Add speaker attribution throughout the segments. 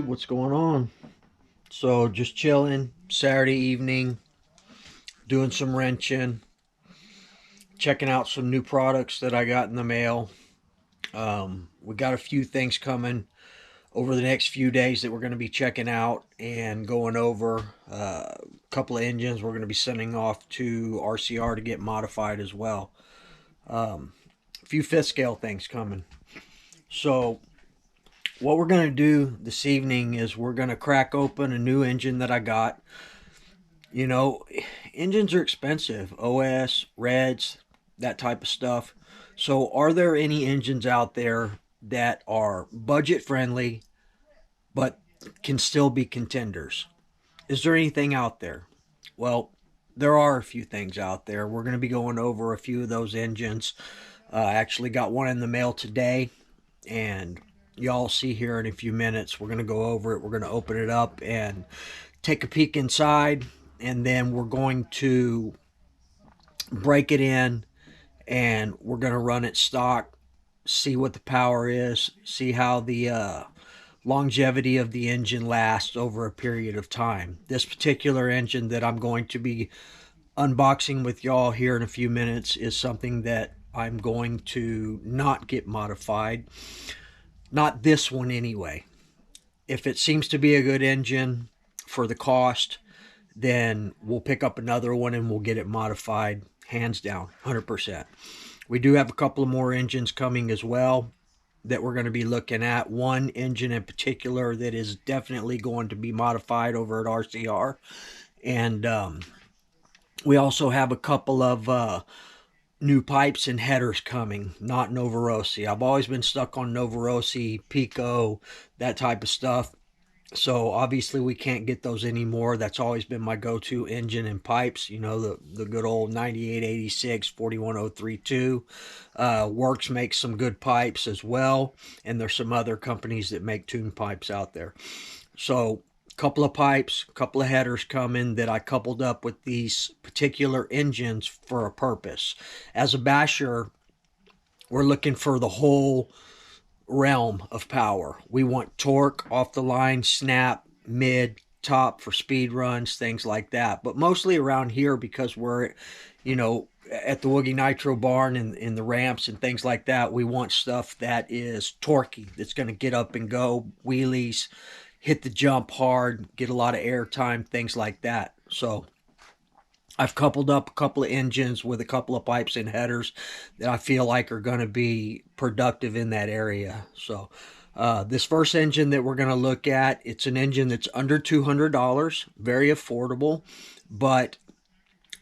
Speaker 1: What's going on? So just chilling Saturday evening, doing some wrenching, checking out some new products that I got in the mail. We got a few things coming over the next few days that we're going to be checking out and going over. A couple of engines we're going to be sending off to RCR to get modified as well. A few fifth scale things coming. So what we're going to do this evening is we're going to crack open a new engine that I got. You know, engines are expensive. OS, Reds, that type of stuff. So are there any engines out there that are budget friendly but can still be contenders? Is there anything out there? Well, there are a few things out there. We're going to be going over a few of those engines. I actually got one in the mail today, and y'all see here in a few minutes. We're going to go over it. We're going to open it up and take a peek inside, and then we're going to break it in, and we're going to run it stock, see what the power is, see how the longevity of the engine lasts over a period of time. This particular engine that I'm going to be unboxing with y'all here in a few minutes is something that I'm going to not get modified. Not this one anyway. If it seems to be a good engine for the cost, then we'll pick up another one and we'll get it modified, hands down, 100%. We do have a couple of more engines coming as well that we're going to be looking at. One engine in particular that is definitely going to be modified over at RCR. And we also have a couple of new pipes and headers coming, not Novorossi. I've always been stuck on Novorossi, Pico, that type of stuff. So obviously we can't get those anymore. That's always been my go-to engine and pipes. You know, the good old 9886 41032. Works makes some good pipes as well. And there's some other companies that make tune pipes out there. So couple of pipes, couple of headers coming that I coupled up with these particular engines for a purpose. As a basher, we're looking for the whole realm of power. We want torque, off the line, snap, mid, top for speed runs, things like that. But mostly around here, because we're, you know, at the Woogie Nitro barn and in the ramps and things like that, we want stuff that is torquey, that's going to get up and go, wheelies, hit the jump hard, get a lot of air time, things like that. So I've coupled up a couple of engines with a couple of pipes and headers that I feel like are going to be productive in that area. So this first engine that we're going to look at, it's an engine that's under $200, very affordable, but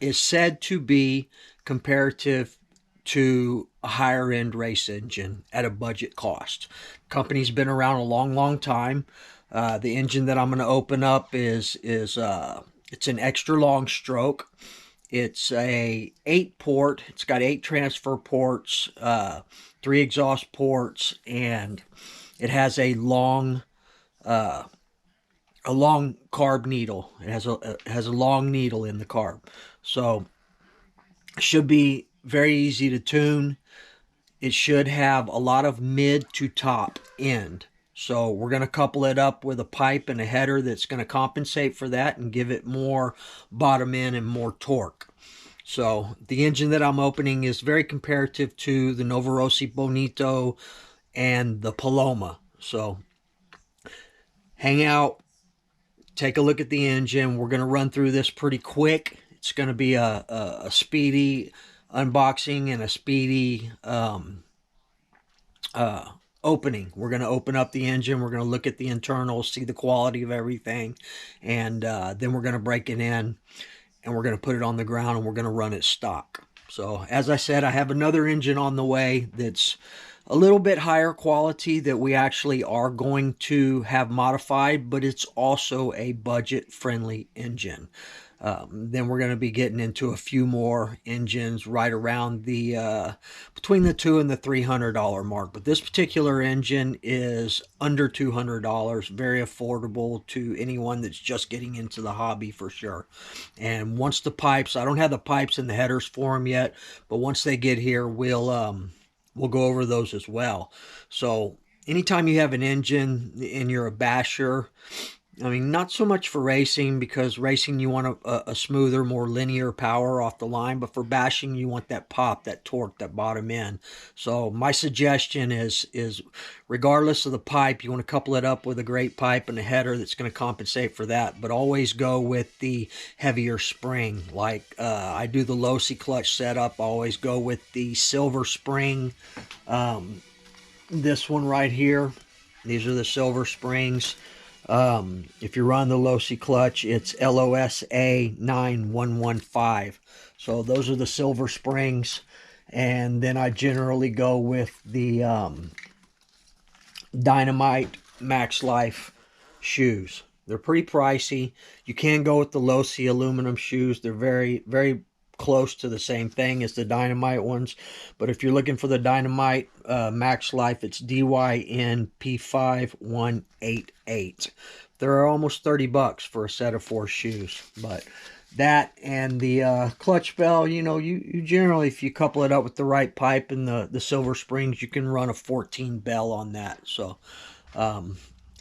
Speaker 1: is said to be comparative to a higher end race engine at a budget cost. Company's been around a long time. The engine that I'm going to open up is it's an extra long stroke. It's a 8-port. It's got 8 transfer ports, 3 exhaust ports, and it has a long carb needle. It has a long needle in the carb, so it should be very easy to tune. It should have a lot of mid to top end. So we're going to couple it up with a pipe and a header that's going to compensate for that and give it more bottom end and more torque. So the engine that I'm opening is very comparative to the Novorossi Bonito and the Paloma. So hang out, take a look at the engine. We're going to run through this pretty quick. It's going to be a speedy unboxing and a speedy opening. We're going to open up the engine. We're going to look at the internals, see the quality of everything, and then we're going to break it in, and we're going to put it on the ground, and we're going to run it stock. So as I said, I have another engine on the way that's a little bit higher quality that we actually are going to have modified, but it's also a budget-friendly engine. Then we're going to be getting into a few more engines right around the between the $200 and the $300 mark. But this particular engine is under $200, very affordable to anyone that's just getting into the hobby for sure. And once the pipes, I don't have the pipes and the headers for them yet, but once they get here, we'll go over those as well. So anytime you have an engine and you're a basher, I mean, not so much for racing, because racing you want a smoother, more linear power off the line, but for bashing you want that pop, that torque, that bottom end. So my suggestion is regardless of the pipe, you want to couple it up with a great pipe and a header that's going to compensate for that, but always go with the heavier spring. Like I do the low-C clutch setup, I always go with the silver spring. This one right here, these are the silver springs. If you run the low-C clutch, it's LOSA 9115. So those are the silver springs. And then I generally go with the Dynamite Max Life shoes. They're pretty pricey. You can go with the low-C aluminum shoes. They're very, very close to the same thing as the Dynamite ones. But if you're looking for the Dynamite Max Life, it's DYN P5188. They're almost 30 bucks for a set of 4 shoes. But that and the clutch bell, you know, you generally, if you couple it up with the right pipe and the silver springs, you can run a 14 bell on that. So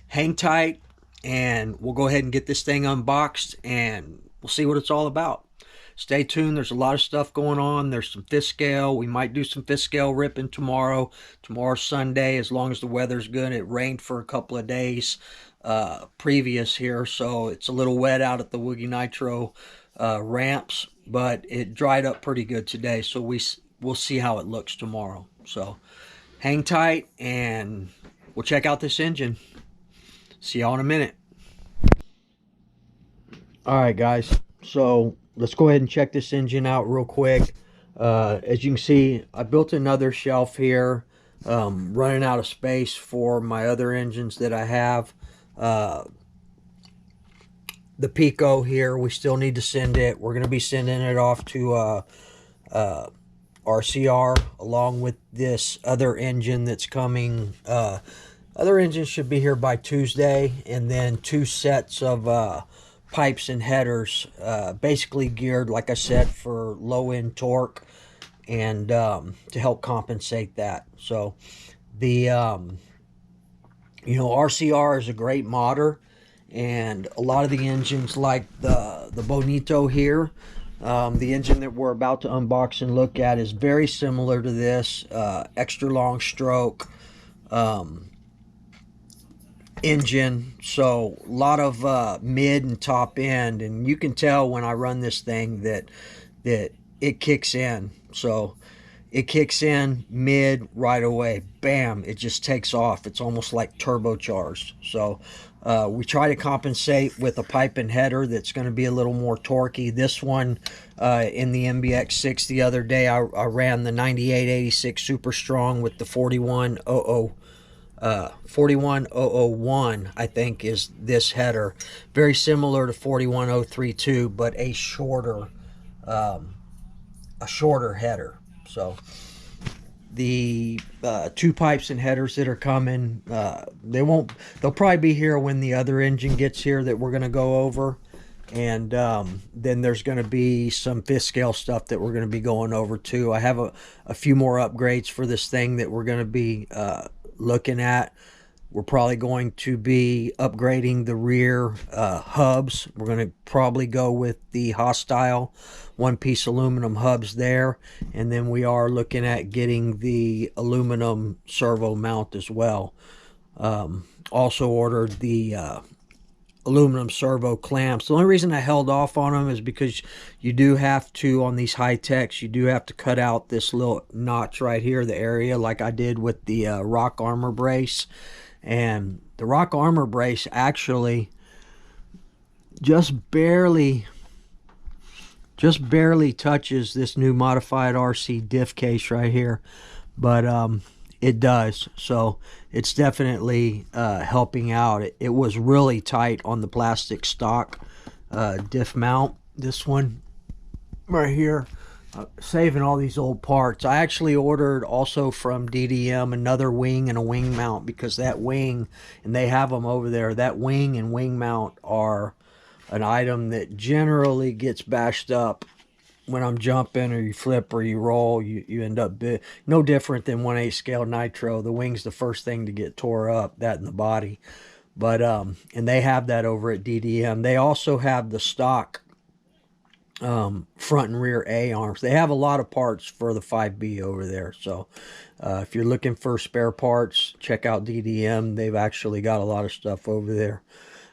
Speaker 1: hang tight, and we'll go ahead and get this thing unboxed, and we'll see what it's all about. Stay tuned. There's a lot of stuff going on. There's some fifth scale. We might do some fifth scale ripping tomorrow. Tomorrow's Sunday, as long as the weather's good. It rained for a couple of days previous here, so it's a little wet out at the Woogie Nitro ramps, but it dried up pretty good today, so we'll see how it looks tomorrow. So hang tight, and we'll check out this engine. See y'all in a minute. All right, guys. So let's go ahead and check this engine out real quick. As you can see, I built another shelf here, running out of space for my other engines that I have. The Pico here, we still need to send it. We're going to be sending it off to RCR along with this other engine that's coming. Other engine should be here by Tuesday, and then 2 sets of pipes and headers, basically geared, like I said, for low-end torque and to help compensate that. So the you know, RCR is a great modder, and a lot of the engines, like the Bonito here, the engine that we're about to unbox and look at, is very similar to this. Extra long stroke engine, so a lot of mid and top end, and you can tell when I run this thing that it kicks in. So it kicks in mid right away, bam, it just takes off. It's almost like turbocharged. So we try to compensate with a pipe and header that's going to be a little more torquey. This one in the MBX6 the other day, I ran the 9886 Super Strong with the 41001, I think, is this header. Very similar to 41032, but a shorter header. So the 2 pipes and headers that are coming, they'll probably be here when the other engine gets here that we're going to go over. And then there's going to be some fifth scale stuff that we're going to be going over too. I have a few more upgrades for this thing that we're going to be looking at. We're probably going to be upgrading the rear hubs. We're going to probably go with the Hostile one-piece aluminum hubs there, and then we are looking at getting the aluminum servo mount as well. Also ordered the aluminum servo clamps. The only reason I held off on them is because you do have to, on these high techs, you do have to cut out this little notch right here, the area, like I did with the rock armor brace. And the rock armor brace actually just barely touches this new modified RC diff case right here, but it does. So it's definitely helping out. It was really tight on the plastic stock diff mount. This one right here, saving all these old parts. I actually ordered also from DDM another wing and a wing mount, because that wing, and they have them over there, that wing and wing mount are an item that generally gets bashed up when I'm jumping, or you flip or you roll. You end up no different than 1/8 scale Nitro. The wing's the first thing to get tore up, that in the body. But and they have that over at DDM. They also have the stock front and rear A arms. They have a lot of parts for the 5B over there. So if you're looking for spare parts, check out DDM. They've actually got a lot of stuff over there.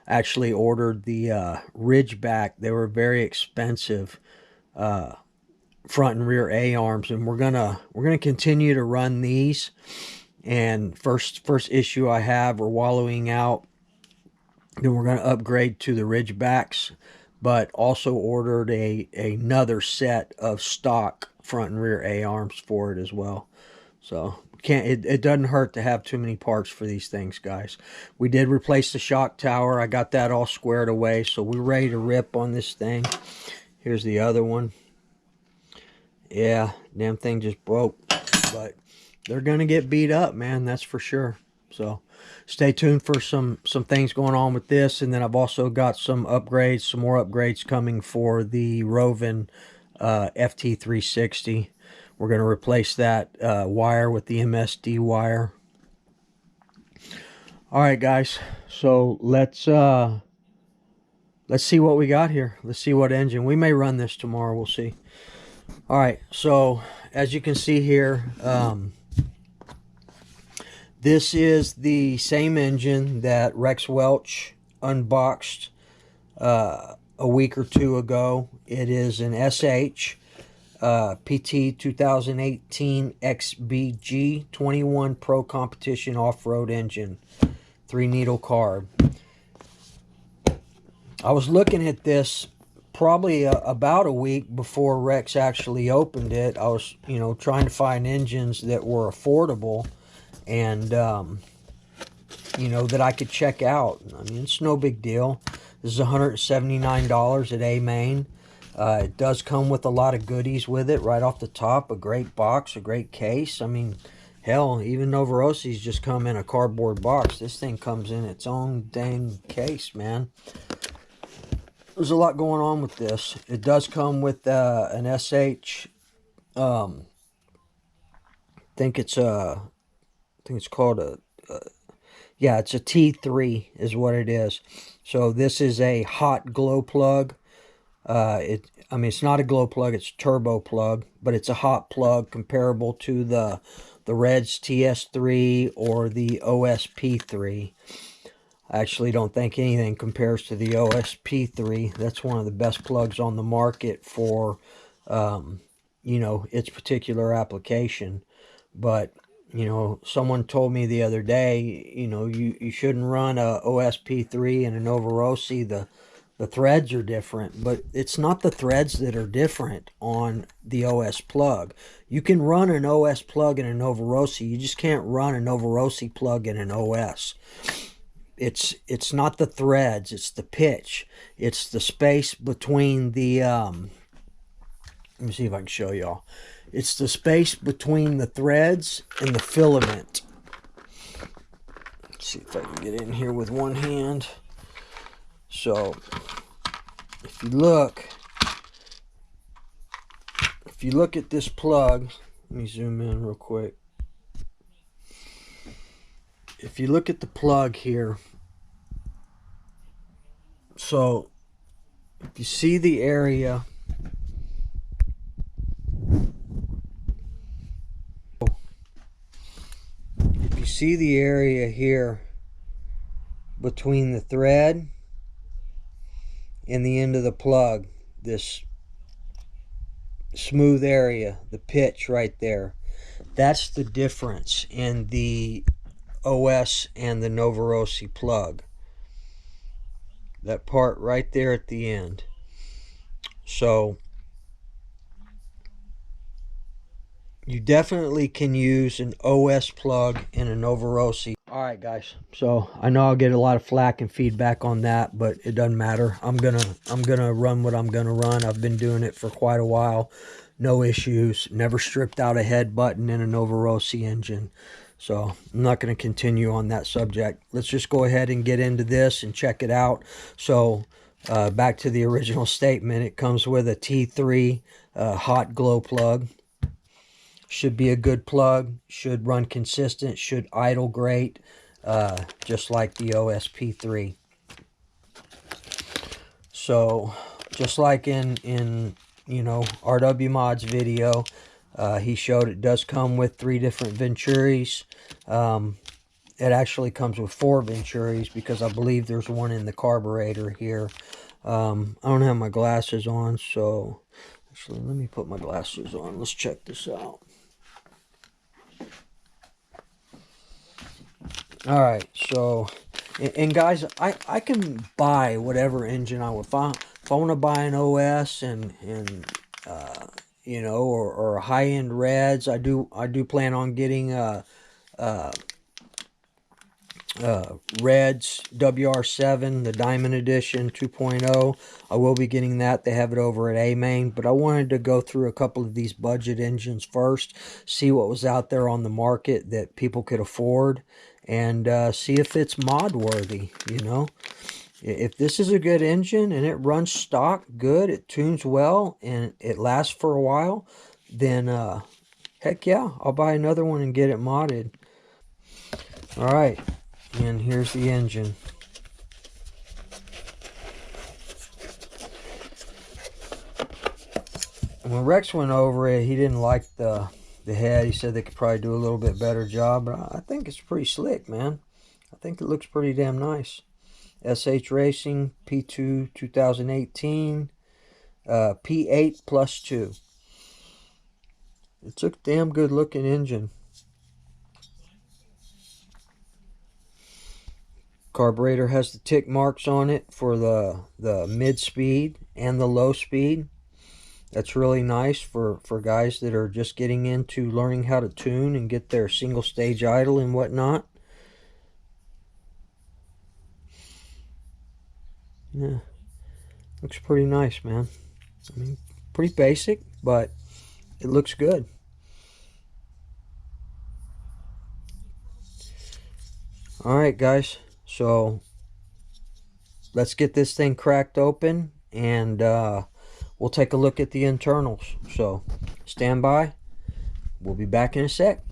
Speaker 1: Actually ordered the Ridgeback. They were very expensive front and rear A arms, and we're gonna continue to run these. And first issue I have, we're wallowing out. Then we're gonna upgrade to the Ridgebacks, but also ordered another set of stock front and rear A arms for it as well. So it doesn't hurt to have too many parts for these things, guys. We did replace the shock tower. I got that all squared away, so we're ready to rip on this thing. Here's the other one. Yeah, damn thing just broke, but they're gonna get beat up, man, that's for sure. So stay tuned for some things going on with this. And then I've also got some more upgrades coming for the Rovin FT360. We're going to replace that wire with the MSD wire. All right, guys. So let's see what we got here. Let's see what engine. We may run this tomorrow. We'll see. All right. So as you can see here, this is the same engine that Rex Welch unboxed a week or two ago. It is an SH PT 2018 XBG 21 Pro Competition Off-Road Engine, 3-needle carb. I was looking at this probably about a week before Rex actually opened it. I was, trying to find engines that were affordable and, that I could check out. I mean, it's no big deal. This is $179 at A-Main. It does come with a lot of goodies with it right off the top. A great box, a great case. I mean, hell, even Novorosi's just come in a cardboard box. This thing comes in its own dang case, man. There's a lot going on with this. It does come with an SH. I think it's called yeah, it's a T3 is what it is. So this is a hot glow plug. I mean, it's not a glow plug, it's a turbo plug, but it's a hot plug comparable to the Reds TS3 or the OSP3. I actually don't think anything compares to the OSP3. That's one of the best plugs on the market for, its particular application. But, someone told me the other day, you shouldn't run a OSP3 and a Novorosi. The threads are different, but it's not the threads that are different on the OS plug. You can run an OS plug in a Novorosi. You just can't run a Novorosi plug in an OS. It's not the threads, it's the pitch. It's the space between the, let me see if I can show y'all. It's the space between the threads and the filament. Let's see if I can get in here with one hand. So, if you look at this plug, let me zoom in real quick. If you look at the plug here, so if you see the area, here between the thread in the end of the plug, this smooth area, the pitch right there. That's the difference in the OS and the Novarosi plug. That part right there at the end. So you definitely can use an OS plug in a Novarosi. Alright guys, so I know I'll get a lot of flack and feedback on that, but it doesn't matter. I'm gonna run what I'm gonna run. I've been doing it for quite a while. No issues. Never stripped out a head button in a Novarosi engine. So I'm not going to continue on that subject. Let's just go ahead and get into this and check it out. So back to the original statement, it comes with a T3 hot glow plug. Should be a good plug, should run consistent, should idle great, just like the OSP3. So just like in you know, RW Mod's video, he showed it does come with 3 different Venturis. It actually comes with 4 Venturis because I believe there's one in the carburetor here. I don't have my glasses on, so actually let me put my glasses on. Let's check this out. All right, so, and guys, I can buy whatever engine I would find. If I want to buy an OS and you know, or high-end reds, I do plan on getting Reds WR7, the Diamond Edition 2.0. I will be getting that. They have it over at A-Main, but I wanted to go through a couple of these budget engines first, see what was out there on the market that people could afford, and see if it's mod worthy, you know. If this is a good engine and it runs stock good, it tunes well, and it lasts for a while, then heck yeah, I'll buy another one and get it modded. Alright, and here's the engine. When Rex went over it, he didn't like the head. He said they could probably do a little bit better job, but I think it's pretty slick, man. I think it looks pretty damn nice. SH Racing P2 2018 P8 plus 2. It's a damn good looking engine. Carburetor has the tick marks on it for the mid speed and the low speed. That's really nice for guys that are just getting into learning how to tune and get their single stage idle and whatnot. Yeah, looks pretty nice, man. I mean, pretty basic, but it looks good. Alright guys, so let's get this thing cracked open and we'll take a look at the internals. So stand by, we'll be back in a sec.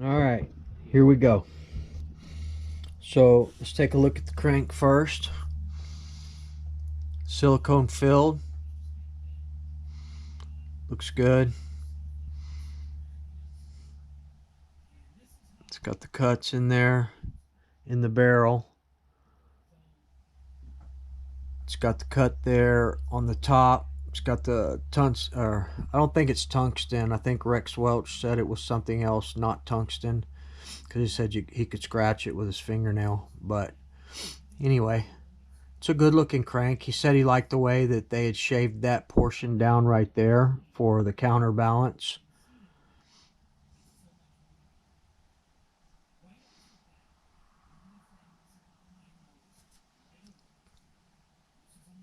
Speaker 1: All right, here we go. So let's take a look at the crank first. Silicone filled. Looks good. It's got the cuts in there in the barrel. It's got the cut there on the top. It's got the I don't think it's tungsten. I think Rex Welch said it was something else, not tungsten, because he said he could scratch it with his fingernail. But anyway, it's a good looking crank. He said he liked the way that they had shaved that portion down right there for the counterbalance.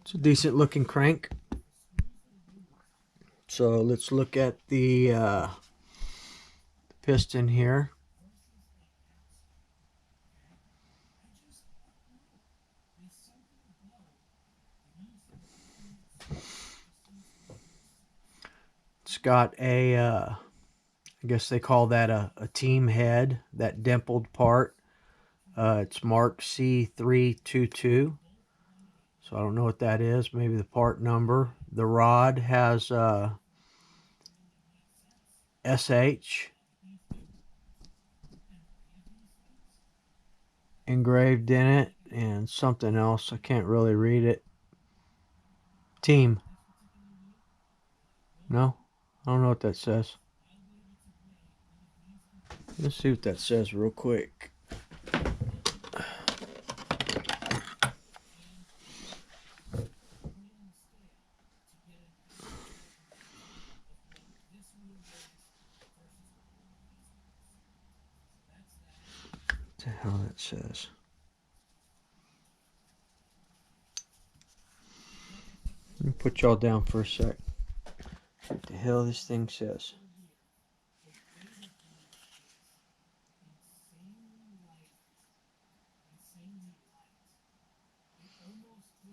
Speaker 1: It's a decent looking crank. So let's look at the piston here. It's got a, I guess they call that a team head, that dimpled part. It's marked C322. So I don't know what that is. Maybe the part number. The rod has SH engraved in it and something else. I can't really read it. Team. No? I don't know what that says. Let's see what that says real quick. What the hell that says? Let me put y'all down for a sec. What the hell this thing says?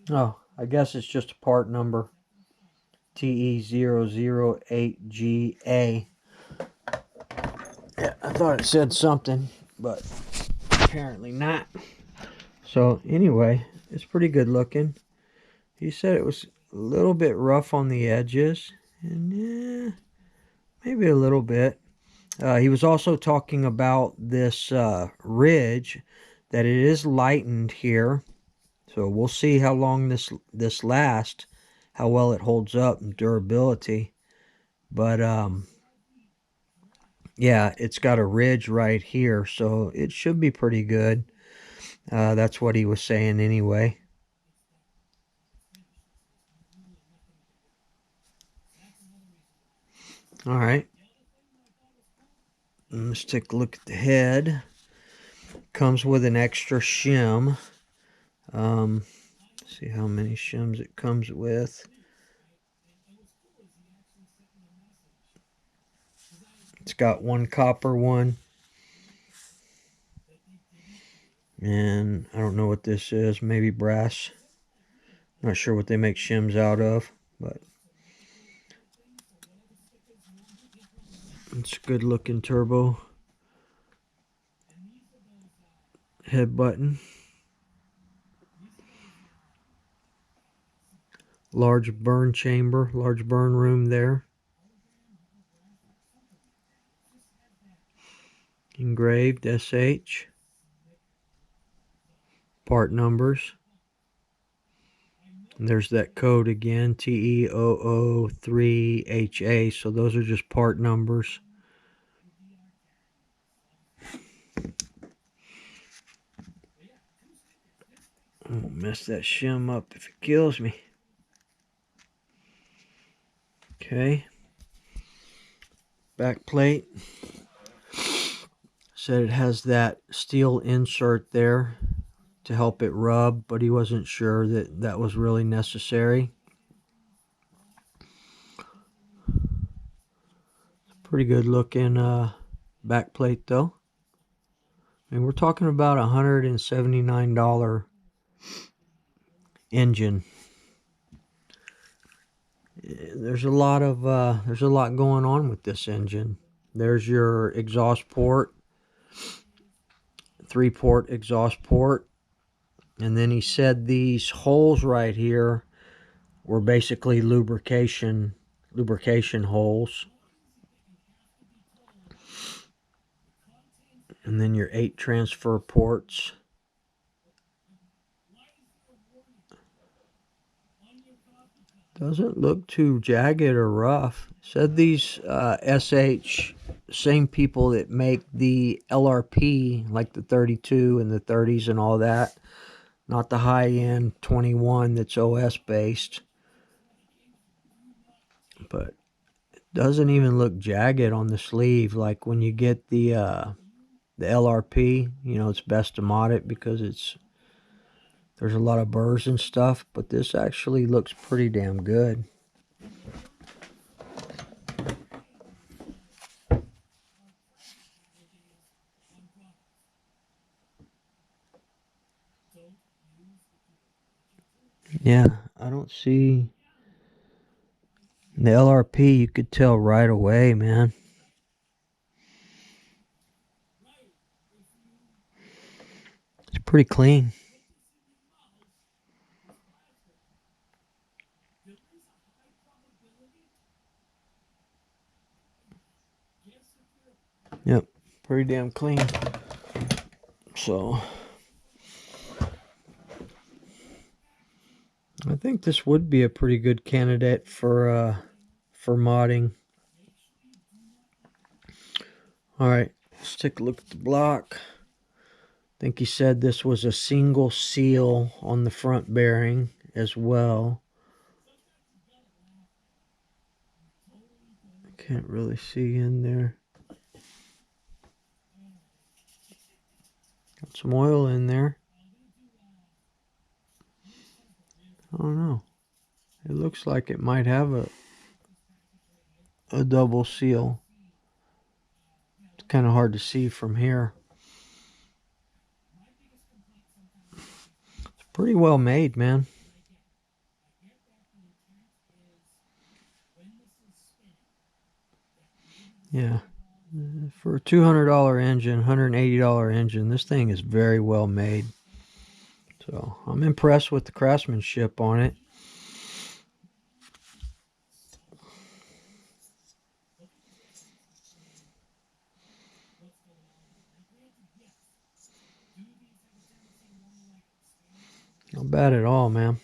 Speaker 1: Oh, I guess it's just a part number. TE008GA. Yeah, I thought it said something, but apparently not. So anyway, it's pretty good looking. He said it was a little bit rough on the edges, and yeah, maybe a little bit. He was also talking about this ridge, that it is lightened here. So we'll see how long this lasts, how well it holds up and durability. But yeah, it's got a ridge right here, so it should be pretty good. That's what he was saying anyway. All right. Let's take a look at the head. Comes with an extra shim. See how many shims it comes with. It's got one copper one. And I don't know what this is. Maybe brass. Not sure what they make shims out of, but it's a good looking turbo. Head button. Large burn chamber, large burn room there. Engraved SH. Part numbers. And there's that code again, TE003HA. So those are just part numbers. I won't mess that shim up if it kills me. Okay. Back plate. Said it has that steel insert there to help it rub, but he wasn't sure that that was really necessary. Pretty good looking back plate though. And we're talking about $179 engine. There's a lot going on with this engine. There's your exhaust port. 3-port exhaust port. And then he said these holes right here were basically lubrication holes. And then your 8 transfer ports. Doesn't look too jagged or rough. Said these SH, same people that make the LRP, like the 32 and the 30s and all that. Not the high-end 21 that's OS based. But it doesn't even look jagged on the sleeve. Like when you get the LRP, you know, it's best to mod it because there's a lot of burrs and stuff. But this actually looks pretty damn good. Yeah, I don't see the LRP. You could tell right away, man. It's pretty clean. Yep, pretty damn clean. So I think this would be a pretty good candidate for modding. All right, let's take a look at the block. I think he said this was a single seal on the front bearing as well. I can't really see in there. Got some oil in there. I don't know. It looks like it might have a double seal. It's kind of hard to see from here. It's pretty well made, man. Yeah. For a $200 engine, $180 engine, this thing is very well made. So I'm impressed with the craftsmanship on it. Not bad at all, man.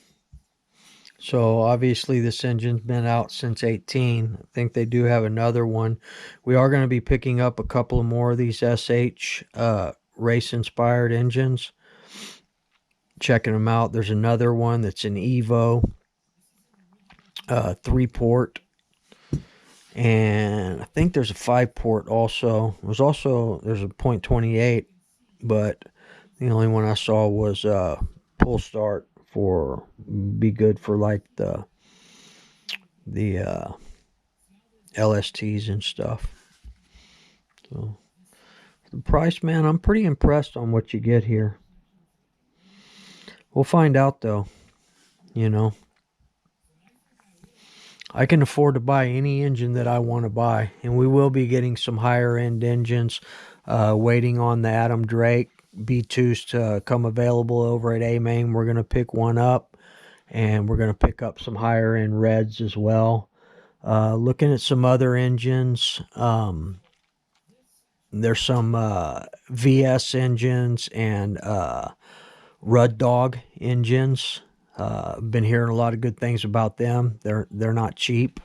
Speaker 1: So obviously this engine's been out since 18. I think they do have another one. We are going to be picking up a couple of more of these SH race-inspired engines. Checking them out. There's another one that's an Evo 3-port. And I think there's a 5-port also. There's a .28, but the only one I saw was pull start for be good for like the LSTs and stuff. So the price, man, I'm pretty impressed on what you get here. We'll find out though. You know, I can afford to buy any engine that I want to buy, and we will be getting some higher end engines. Waiting on the Adam Drake B2s to come available over at A-Main. We're going to pick one up, and we're going to pick up some higher end reds as well. Looking at some other engines. There's some VS engines and Rud Dog engines. Been hearing a lot of good things about them. They're not cheap.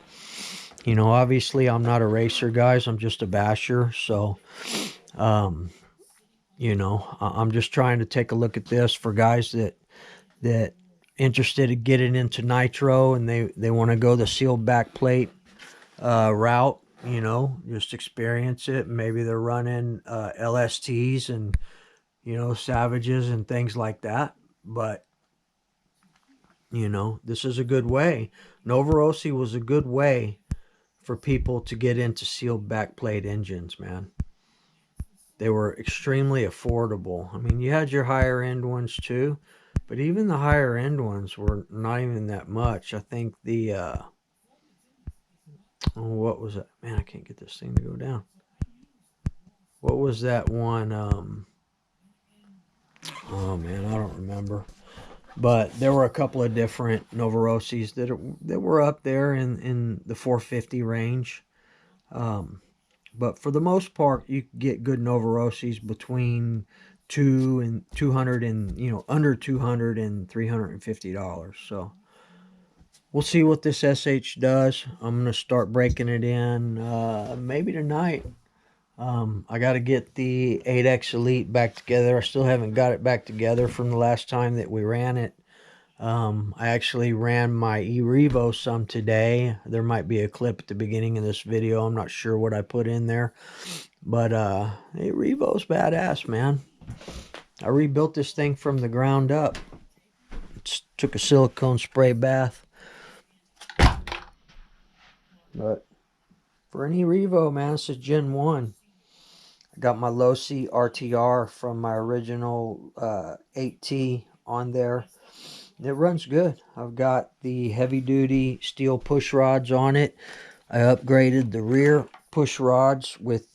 Speaker 1: You know, obviously I'm not a racer, guys. I'm just a basher. So, you know, I'm just trying to take a look at this for guys that interested in getting into Nitro and they want to go the sealed back plate route. You know, just experience it. Maybe they're running LSTs and, you know, Savages and things like that. But, you know, this is a good way. Novorossi was a good way for people to get into sealed backplate engines, man. They were extremely affordable. I mean, you had your higher end ones too, but even the higher end ones were not even that much. I think the, what was it? Man, I can't get this thing to go down. what was that one? Oh man, I don't remember. But there were a couple of different Novorossis that were up there in the 450 range. But for the most part, you can get good Novorossis between 200 and, you know, under 200 and $350. So we'll see what this SH does. I'm gonna start breaking it in maybe tonight. I got to get the 8X Elite back together. I still haven't got it back together from the last time that we ran it. I actually ran my eRevo some today. There might be a clip at the beginning of this video. I'm not sure what I put in there. But eRevo's badass, man. I rebuilt this thing from the ground up. Took a silicone spray bath. But for an eRevo, man, this is Gen 1. I got my Losi RTR from my original 8T on there. It runs good. I've got the heavy duty steel push rods on it. I upgraded the rear push rods with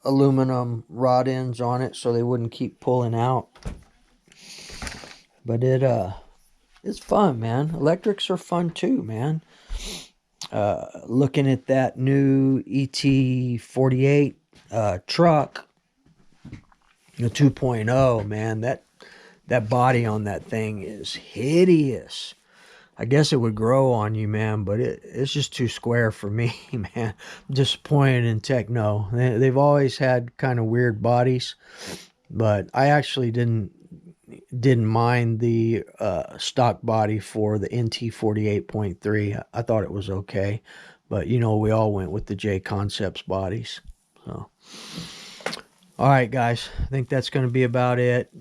Speaker 1: aluminum rod ends on it so they wouldn't keep pulling out. But it's fun, man. Electrics are fun too, man. Looking at that new ET48 truck, the 2.0, man, that body on that thing is hideous. I guess it would grow on you, man, but it's just too square for me, man. I'm disappointed in Techno. They've always had kind of weird bodies, but I actually didn't mind the stock body for the NT48.3. I thought it was okay, but you know, we all went with the J Concepts bodies. So, all right, guys, I think that's going to be about it.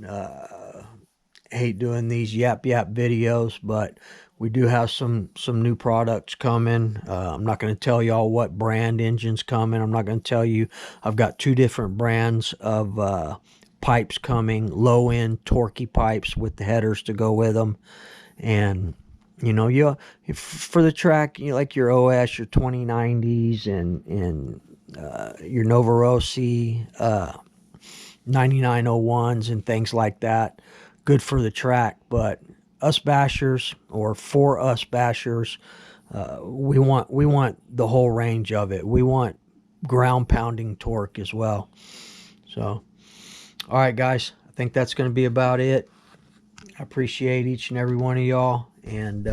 Speaker 1: Hate doing these yap videos, but we do have some new products coming. I'm not going to tell y'all what brand engine's coming. I'm not going to tell you. I've got 2 different brands of pipes coming, low end torquey pipes with the headers to go with them. And you know, for the track, you know, like your OS, your 2090s, and your Novorossi 9901s and things like that, good for the track. But us bashers, or for us bashers, we want the whole range of it. We want ground pounding torque as well. So, all right, guys, I think that's going to be about it. I appreciate each and every one of y'all, and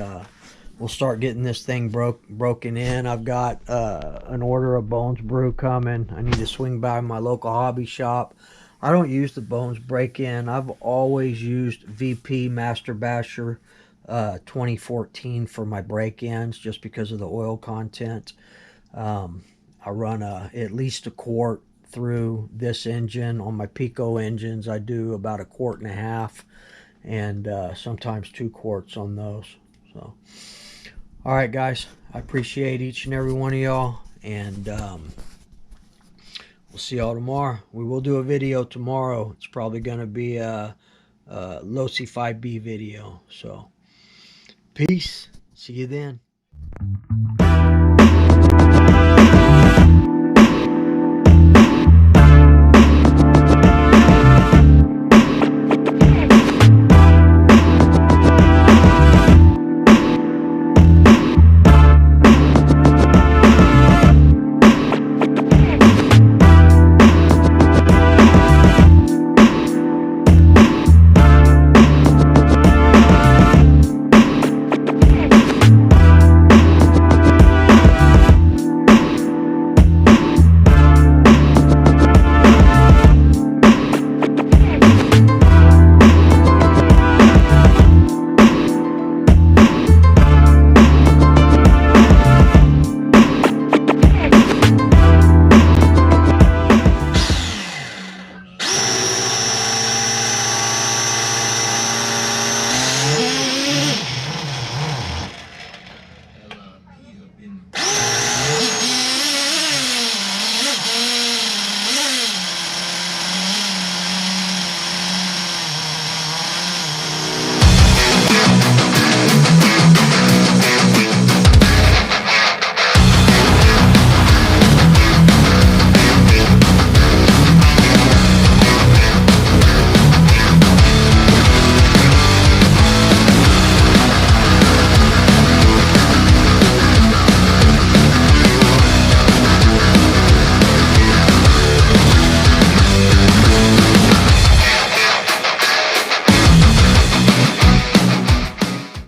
Speaker 1: we'll start getting this thing broken in. I've got an order of Bones Brew coming. I need to swing by my local hobby shop. I don't use the Bones break-in. I've always used VP Master Basher 2014 for my break-ins just because of the oil content. I run at least a quart through this engine. On my Pico engines, I do about 1.5 quarts, and sometimes 2 quarts on those. So, all right, guys, I appreciate each and every one of y'all, and we'll see y'all tomorrow. We will do a video tomorrow. It's probably going to be a Losi 5B video. So, peace. See you then.